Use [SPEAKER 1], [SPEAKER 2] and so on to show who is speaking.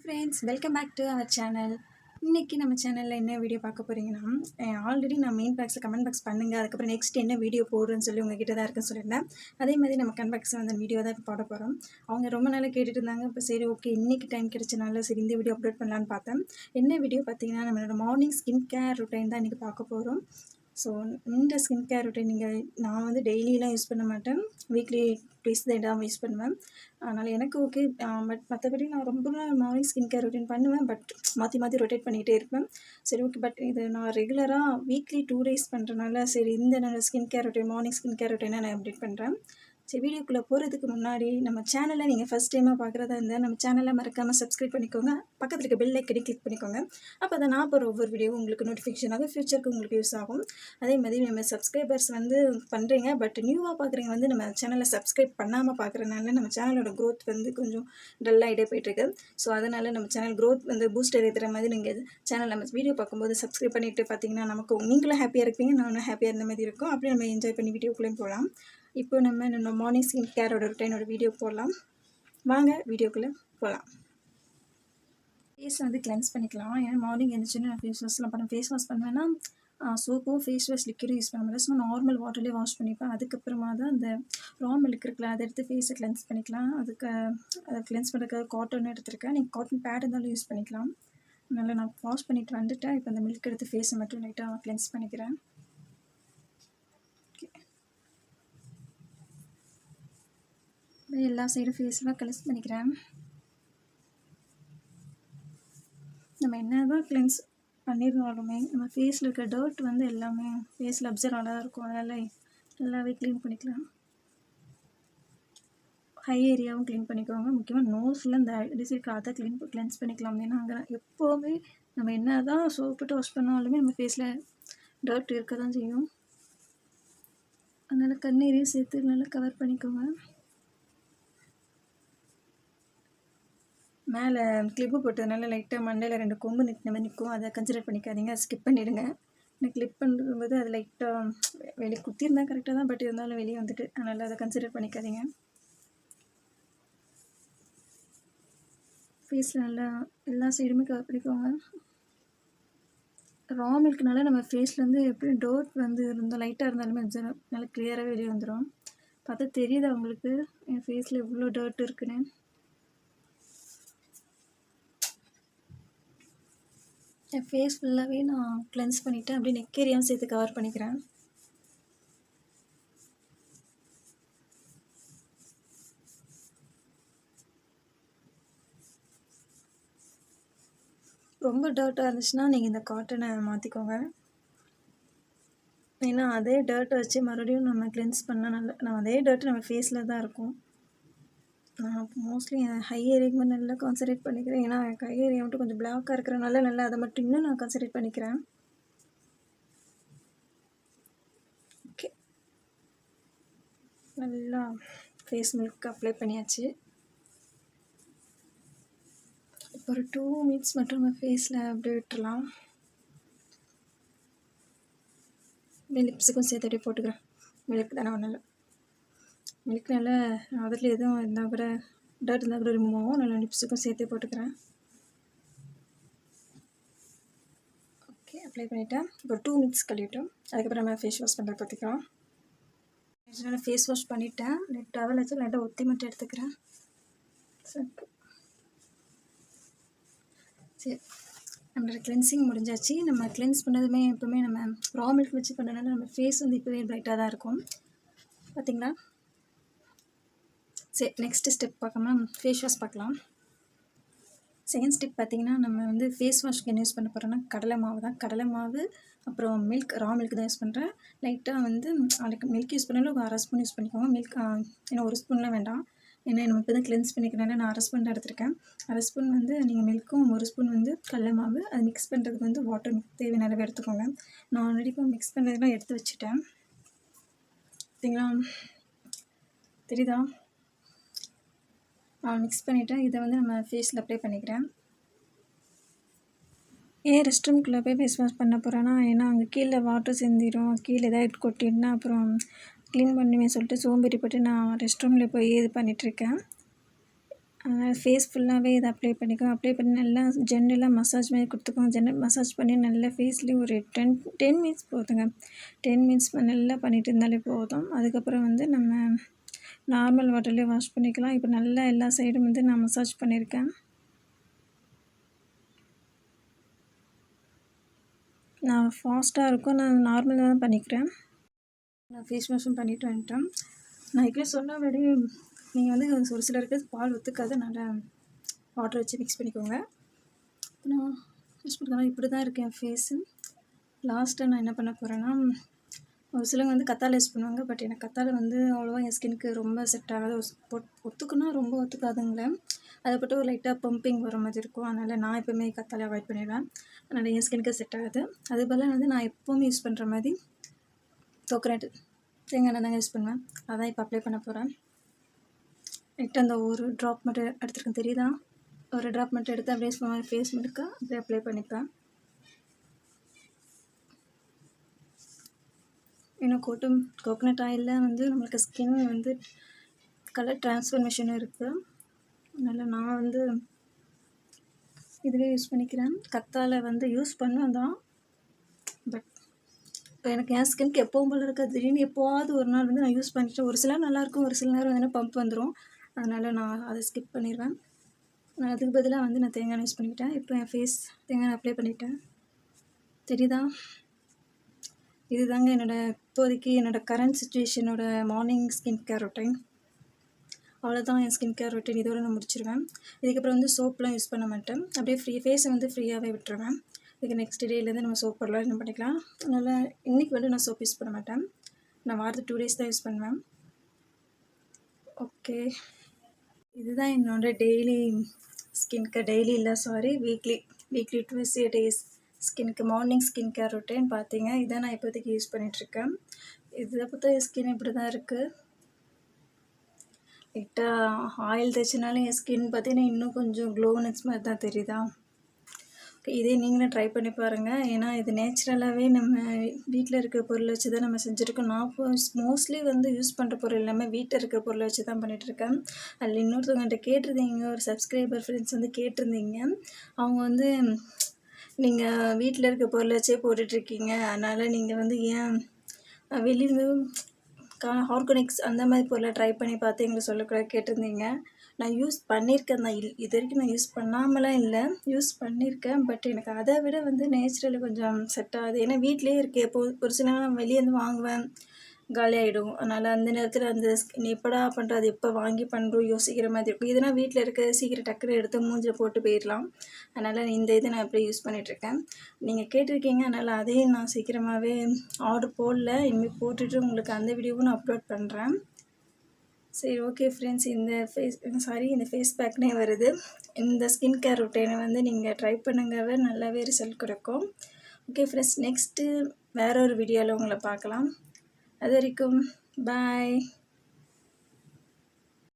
[SPEAKER 1] Friends, welcome back to our channel. இன்றைக்கி நம்ம சேனலில் என்ன வீடியோ பார்க்க போகிறீங்கன்னா, ஆல்ரெடி நான் மெயின் பாக்ஸில் கமெண்ட் பாக்ஸ் பண்ணுங்கள், அதுக்கப்புறம் நெக்ஸ்ட் என்ன வீடியோ போடுறேன்னு சொல்லி உங்ககிட்ட தான் இருக்குன்னு சொல்லியிருந்தேன். அதே மாதிரி நம்ம கமெண்ட் பாக்ஸில் வந்து வீடியோ தான் இப்போ போட போகிறோம். அவங்க ரொம்ப நாளாக கேட்டுட்டு இருந்தாங்க. இப்போ சரி ஓகே, இன்றைக்கி டைம் கிடைச்சனால சரி இந்த வீடியோ அப்லோட் பண்ணலான்னு பார்த்தேன். என்ன வீடியோ பார்த்தீங்கன்னா, நம்மளோட மார்னிங் ஸ்கின் கேர் ரொட்டைன் தான் இன்றைக்கி பார்க்க போகிறோம். ஸோ இந்த ஸ்கின் கேர் ரொட்டைன் நான் வந்து டெய்லியெலாம் யூஸ் பண்ண மாட்டேன், வீக்லி ட்வைஸ் தான் யூஸ் பண்ணுவேன். அதனால் எனக்கு ஓகே. பட் மற்றபடி நான் ரொம்ப மார்னிங் ஸ்கின் கேர் ரொட்டீன் பண்ணுவேன், பட் மாற்றி மாற்றி ரொட்டேட் பண்ணிகிட்டே இருப்பேன். சரி ஓகே, பட் இது நான் ரெகுலராக வீக்லி 2 days பண்ணுறனால சரி இந்த நான் skin care routine morning skin care ரொட்டீனை நான் அப்டேட் பண்ணுறேன். சரி, வீடியோக்குள்ளே போகிறதுக்கு முன்னாடி நம்ம சேனலை நீங்கள் ஃபஸ்ட் டைமாக பார்க்குறதா இருந்தால் நம்ம சேனலை மறக்காமல் சப்ஸ்கிரைப் பண்ணிக்கோங்க, பக்கத்தில் இருக்க பெல் ஐக்கனை கிளிக் பண்ணிக்கோங்க. அப்போ தான் நான் போகிற ஒவ்வொரு வீடியோ உங்களுக்கு நோட்டிஃபிகேஷனாக ஃப்யூச்சருக்கு உங்களுக்கு யூஸ் ஆகும். அதே மாதிரி நம்ம சப்ஸ்கிரைபர்ஸ் வந்து பண்ணுறீங்க, பட் நியூவாக பார்க்குறீங்க வந்து நம்ம சேனலை சப்ஸ்கிரைப் பண்ணாமல் பார்க்குறனால நம்ம சேனலோட க்ரோத் வந்து கொஞ்சம் டல்லாகிட்டே போய்ட்டுருக்கு. ஸோ அதனால் நம்ம சேனல் க்ரோத் வந்து பூஸ்டர் ஏற்றுற மாதிரி நீங்கள் சேனல் நம்ம வீடியோ பார்க்கும்போது சப்ஸ்கிரைப் பண்ணிவிட்டு பார்த்தீங்கன்னா நமக்கு நீங்களும் ஹாப்பியாக இருப்பீங்க, நானும் ஹாப்பியாக இருந்த மாதிரி இருக்கும். அப்படியே நம்ம என்ஜாய் பண்ணி வீடியோக்குள்ளேயும் போகலாம். இப்போ நம்ம மார்னிங் ஸ்கின் கேரோட ரொட்டீனோட வீடியோ போடலாம். வாங்க வீடியோக்குள்ளே போகலாம். ஃபேஸ் வந்து கிளென்ஸ் பண்ணிக்கலாம். ஏன்னா மார்னிங் எழுந்திரிச்சோன்னே நான் ஃபேஸ் வாஷ்லாம் பண்ணேன். ஃபேஸ் வாஷ் பண்ணுவேன்னா சோப்போ ஃபேஸ் வாஷ் லிக்விடும் யூஸ் பண்ண முடியாது. சும்மா நார்மல் வாட்டர்லேயே வாஷ் பண்ணிப்பேன். அதுக்கப்புறமா தான் அந்த ரா மில்க் இருக்குல்ல, அதை எடுத்து ஃபேஸை கிளென்ஸ் பண்ணிக்கலாம். அதை கிளென்ஸ் பண்ணுறதுக்காக காட்டன் எடுத்துருக்கேன். நீங்கள் காட்டன் பேட் இருந்தாலும் யூஸ் பண்ணிக்கலாம். அதனால் நான் வாஷ் பண்ணிவிட்டு வந்துட்டேன். இப்போ அந்த மில்க் எடுத்து ஃபேஸை மட்டும் லைட்டாக கிளென்ஸ் பண்ணிக்கிறேன். எல்லா சைடும் ஃபேஸ்லாம் கிளென்ஸ் பண்ணிக்கிறேன். நம்ம என்ன தான் கிளென்ஸ் பண்ணியிருந்தாலுமே நம்ம ஃபேஸில் இருக்க டர்ட் வந்து எல்லாமே ஃபேஸில் அப்சர்வ் ஆனதாக இருக்கும். அதனால் நல்லாவே க்ளீன் பண்ணிக்கலாம். ஹை ஏரியாவும் க்ளீன் பண்ணிக்கோங்க. முக்கியமாக நோஸில் இந்த டிசைட் அதை கிளென்ஸ் பண்ணிக்கலாம். ஏன்னா அங்கே எப்போவுமே நம்ம என்ன தான் சோப்பிட்டு வாஷ் பண்ணாலுமே நம்ம ஃபேஸில் டர்ட் இருக்க தான் செய்யும். அதனால் கண்ணீரையும் சேர்த்து நல்லா கவர் பண்ணிக்கோங்க. மேலே கிளிப்பு போட்டதுனால லைட்டாக மண்டையில் 2 கொம்பு நிற்கிற மாதிரி நிற்கும். அதை கன்சிடர் பண்ணிக்காதீங்க, அதை ஸ்கிப் பண்ணிவிடுங்க. எனக்கு கிளிப் பண்ணும்போது அது லைட்டாக வெளியே குத்திருந்தால் கரெக்டாக தான், பட் இருந்தாலும் வெளியே வந்துட்டு, அதனால் அதை கன்சிடர் பண்ணிக்காதீங்க. ஃபேஸில் நல்லா எல்லா சைடுமே கவர் பண்ணிக்கோங்க. ரா மில்க்னால நம்ம ஃபேஸ்லேருந்து எப்படி டோட் வந்து இருந்தால் லைட்டாக இருந்தாலுமே நல்லா கிளியராக வெளியே வந்துடும். பார்த்தா தெரியுது அவங்களுக்கு என் ஃபேஸில் எவ்வளோ டர்ட் இருக்குன்னு. என் ஃபேஸ் ஃபுல்லாகவே நான் கிளென்ஸ் பண்ணிவிட்டு அப்படியே நெக் ஏரியாவும் சேர்த்து கவர் பண்ணிக்கிறேன். ரொம்ப டர்ட்டாக இருந்துச்சுன்னா நீங்கள் இந்த காட்டனை மாற்றிக்கோங்க. ஏன்னா அதே டர்ட்டை வச்சு மறுபடியும் நம்ம கிளென்ஸ் பண்ணால் நம்ம அதே டர்ட்டு நம்ம ஃபேஸில் தான் இருக்கும். நான் மோஸ்ட்லி என் ஹை ஏரியாவுக்கு மட்டும் நல்லா கான்சன்ட்ரேட் பண்ணிக்கிறேன். ஏன்னா ஹை ஏரியா மட்டும் கொஞ்சம் பிளாக்காக இருக்கிறனால நல்லா அதை மட்டும் இன்னும் நான் கான்சன்ட்ரேட் பண்ணிக்கிறேன். ஓகே, நல்லா ஃபேஸ் மில்க் அப்ளை பண்ணியாச்சு. இப்போ ஒரு 2 minutes மட்டும் நம்ம ஃபேஸில் அப்படியே விட்டுடலாம். லிப்ஸுக்கும் சேர்த்து அப்படியே போட்டுக்கிறேன். மில்க் தானே ஒன்றும் இல்லை. மில்க் நல்லா அதில் எதுவும் இருந்தால் கூட டர்ட் இருந்தால் கூட ரிமூவ் ஆகும். நல்லா லிப்ஸுக்கும் சேர்த்து போட்டுக்கிறேன். ஓகே, அப்ளை பண்ணிவிட்டேன். இப்போ 2 minutes கழிவிட்டோம். அதுக்கப்புறம் நம்ம ஃபேஸ் வாஷ் பண்ணுறது பார்த்துக்கலாம். நல்லா ஃபேஸ் வாஷ் பண்ணிவிட்டேன். டவல் வச்சு லைட்டாக ஒத்தி மட்டும் எடுத்துக்கிறேன். சரி, நம்மளோட கிளென்சிங் முடிஞ்சாச்சு. நம்ம கிளென்ஸ் பண்ணதுமே எப்போவுமே நம்ம ரா மில்க் வச்சு பண்ணனால நம்ம ஃபேஸ் வந்து இப்போவே பிரைட்டாக தான் இருக்கும். பார்த்திங்களா? சரி, நெக்ஸ்ட்டு ஸ்டெப் பார்க்கணும்னா ஃபேஸ் வாஷ் பார்க்கலாம். செகண்ட் ஸ்டெப் பார்த்திங்கன்னா, நம்ம வந்து ஃபேஸ் வாஷ்க்கு என்ன யூஸ் பண்ண போகிறோன்னா கடலை மாவு தான். கடலை மாவு அப்புறம் மில்க், ரா மில்க் தான் யூஸ் பண்ணுறேன். லைட்டாக வந்து அதுக்கு மில்க் யூஸ் பண்ணாலும் ஒரு 1/2 ஸ்பூன் யூஸ் பண்ணிக்கோங்க. மில்க் ஏன்னா 1 ஸ்பூன்லாம் வேண்டாம். ஏன்னா நம்ம இப்போ தான் கிளென்ஸ் பண்ணிக்கிறனால நான் 1/2 ஸ்பூன் தான் எடுத்திருக்கேன். 1/2 ஸ்பூன் வந்து நீங்கள் மில்க்கும் 1 ஸ்பூன் வந்து கடலை மாவு, அது மிக்ஸ் பண்ணுறதுக்கு வந்து வாட்டர் தேவையான அளவு எடுத்துக்கோங்க. நான் ஆல்ரெடி இப்போ மிக்ஸ் பண்ணுறதுலாம் எடுத்து வச்சுட்டேன். பார்த்தீங்களா, தெரியுதா? மிக்ஸ் பண்ணிவிட்டேன். இதை வந்து நம்ம ஃபேஸில் அப்ளை பண்ணிக்கிறேன். ஏன் ரெஸ்ட் ரூம்குள்ளே போய் ஃபேஸ் வாஷ் பண்ண போகிறேன்னா, ஏன்னா அங்கே கீழே வாட்டர் சிந்திடும், கீழே ஏதாவது கொட்டிடுனா அப்புறம் க்ளீன் பண்ணுவேன் சொல்லிட்டு சோம்பேறிப்பட்டு நான் ரெஸ்ட் ரூமில் போய் இது பண்ணிகிட்ருக்கேன். அதனால் ஃபேஸ் ஃபுல்லாகவே இதை அப்ளை பண்ணிக்கோங்க. அப்ளை பண்ணி நல்லா ஜென்ரலாக மசாஜ் மாதிரி கொடுத்துக்கோங்க. ஜென்ரல் மசாஜ் பண்ணி நல்லா ஃபேஸ்லேயே ஒரு 10 மினிட்ஸ் போதுங்க. 10 மினிட்ஸ் நல்லா பண்ணிட்டு இருந்தாலே போதும். அதுக்கப்புறம் வந்து நம்ம நார்மல் வாட்டர்லேயே வாஷ் பண்ணிக்கலாம். இப்போ நல்லா எல்லா சைடும் வந்து நான் மசாஜ் பண்ணியிருக்கேன். நான் ஃபாஸ்ட்டாக இருக்கும், நான் நார்மலாக தான் பண்ணிக்கிறேன். நான் ஃபேஸ் வாஷும் பண்ணிவிட்டு வந்துட்டேன். நான் ஏற்கனவே சொன்னபடி நீங்கள் வந்து ஒரு சிலருக்கு பால் ஒத்துக்காது, நல்லா வாட்டர் வச்சு மிக்ஸ் பண்ணிக்கோங்க. நான் யூஸ் பண்ணுறதுனால இப்படி தான் இருக்கேன் ஃபேஸு. லாஸ்ட்டாக நான் என்ன பண்ண போகிறேன்னா, ஒரு சிலவங்க வந்து கத்தாழை யூஸ் பண்ணுவாங்க. பட் எனக்கு கத்தாழை வந்து அவ்வளோவா என் ஸ்கின்னுக்கு ரொம்ப செட் ஆகாது. ஒத்துக்குன்னா ரொம்ப ஒத்துக்காதுங்களே. அதை போட்டு ஒரு லைட்டாக பம்பிங் வர மாதிரி இருக்கும். அதனால் நான் எப்போவுமே கத்தாழை அவாய்ட் பண்ணிடுவேன். அதனால் என் ஸ்கின்னுக்கு செட் ஆகாது. அது போல் வந்து நான் எப்போவுமே யூஸ் பண்ணுற மாதிரி கோகோனட் தேங்காய் எண்ணெய் தாங்க யூஸ் பண்ணுவேன். அதான் இப்போ அப்ளை பண்ண போகிறேன். லைட்டாக அந்த ஒரு ட்ராப் மட்டும் எடுத்துருக்கேன், தெரியுதா? ஒரு ட்ராப் மட்டும் எடுத்து அப்படியே ஃபேஸ் முழுக்க அப்படியே அப்ளை பண்ணிப்பேன். இன்னும் கோகோனட் ஆயிலில் வந்து நம்மளுக்கு ஸ்கின் வந்து கலர் டிரான்ஸ்ஃபர்மேஷனும் இருக்குது. அதனால் நான் வந்து இதிலே யூஸ் பண்ணிக்கிறேன். கத்தாழை வந்து யூஸ் பண்ணுவேன் தான், பட் இப்போ எனக்கு என் ஸ்கின்க்கு எப்பவும் போல் இருக்காது. திடீர்னு எப்போவாவது ஒரு நாள் வந்து நான் யூஸ் பண்ணிவிட்டு ஒரு சில நல்லாயிருக்கும், ஒரு சில நேரம் வந்து பம்ப் வந்துடும். அதனால் நான் அதை ஸ்கிப் பண்ணிடுவேன். நான் அதுக்கு பதிலாக வந்து நான் தேங்காய் யூஸ் பண்ணிக்கிட்டேன். இப்போ என் ஃபேஸ் தேங்காய் அப்ளை பண்ணிட்டேன், தெரியுதா? இதுதாங்க இப்போதைக்கு என்னோடய கரண்ட் சுச்சுவேஷனோட மார்னிங் ஸ்கின் கேர் ரொட்டீன். அவ்வளோதான் என் ஸ்கின் கேர் ரொட்டீன். இதோட நான் முடிச்சிடுவேன். இதுக்கப்புறம் வந்து சோப்லாம் யூஸ் பண்ண மாட்டேன். அப்படியே ஃபேஸை வந்து ஃப்ரீயாகவே விட்டுருவேன். இதுக்கு நெக்ஸ்ட் டேலேருந்து நம்ம சோப் போடலாம், என்ன பண்ணிக்கலாம். அதனால் இன்றைக்கி வந்து நான் சோப் யூஸ் பண்ண மாட்டேன். நான் வாரத்துக்கு 2 டேஸ் தான் யூஸ் பண்ணுவேன். ஓகே, இதுதான் என்னோட டெய்லி வீக்லி 2 days ஸ்கின்க்கு மார்னிங் ஸ்கின் கேர் ரொட்டீன் பார்த்தீங்க. இதை நான் இப்போதைக்கு யூஸ் பண்ணிகிட்ருக்கேன். இதை பார்த்தா என் ஸ்கின் இப்படி தான் இருக்குது. லைட்டாக ஆயில் தேய்ச்சினாலும் என் ஸ்கின் பார்த்தீங்கன்னா இன்னும் கொஞ்சம் க்ளோனஸ் மாதிரி தான் தெரியுதா? ஓகே, இதே நீங்களும் ட்ரை பண்ணி பாருங்கள். ஏன்னா இது நேச்சுரலாகவே நம்ம வீட்டில் இருக்கிற பொருளை வச்சு தான் நம்ம செஞ்சுருக்கோம். நான் மோஸ்ட்லி வந்து யூஸ் பண்ணுற பொருள் எல்லாமே வீட்டில் இருக்கிற பொருளை வச்சு தான் பண்ணிகிட்ருக்கேன். அதில் இன்னொருத்தவங்கள்ட்ட கேட்டிருந்தீங்க, ஒரு சப்ஸ்கிரைபர் ஃப்ரெண்ட்ஸ் வந்து கேட்டிருந்தீங்க. அவங்க வந்து நீங்கள் வீட்டில் இருக்க பொருளை வச்சே போட்டுட்ருக்கீங்க, அதனால் நீங்கள் வந்து ஏன் வெளியிருந்து ஆர்கானிக்ஸ் அந்த மாதிரி பொருளை ட்ரை பண்ணி பார்த்து எங்களை சொல்லக்கூடாது கேட்டிருந்தீங்க. நான் யூஸ் பண்ணியிருக்கேன் தான், இது வரைக்கும் நான் யூஸ் பண்ணாமலாம் இல்லை, யூஸ் பண்ணியிருக்கேன். பட் எனக்கு அதை விட வந்து நேச்சுரல் கொஞ்சம் செட் ஆகுது. ஏன்னா வீட்டிலே இருக்கே, ஒரு சில நேரம் வெளியேருந்து வாங்குவேன், காலியாகிடும். அதனால் அந்த நேரத்தில் அந்த எப்படா பண்ணுறது, எப்போ வாங்கி பண்ணுறோம் யோசிக்கிற மாதிரி இருக்கும். இதனா வீட்டில் இருக்க சீக்கிரம் டக்குனு எடுத்து மூஞ்சில் போட்டு போயிடலாம். அதனால் இந்த இதை நான் இப்படி யூஸ் பண்ணிகிட்ருக்கேன். நீங்கள் கேட்டிருக்கீங்க, அதனால் அதையும் நான் சீக்கிரமாகவே ஆர்டர் போடல. இனிமேல் போட்டுட்டு உங்களுக்கு அந்த வீடியோவும் நான் அப்லோட் பண்ணுறேன். சரி, ஓகே ஃப்ரெண்ட்ஸ், இந்த ஃபேஸ் பேக்னே வருது. இந்த ஸ்கின் கேர் ரொட்டீனை வந்து நீங்கள் ட்ரை பண்ணுங்கவே நல்லாவே ரிசல்ட் கொடுக்கும். ஓகே ஃப்ரெண்ட்ஸ், நெக்ஸ்ட்டு வேற ஒரு வீடியோவில் உங்களை பார்க்கலாம். அது வரைக்கும் பாய்.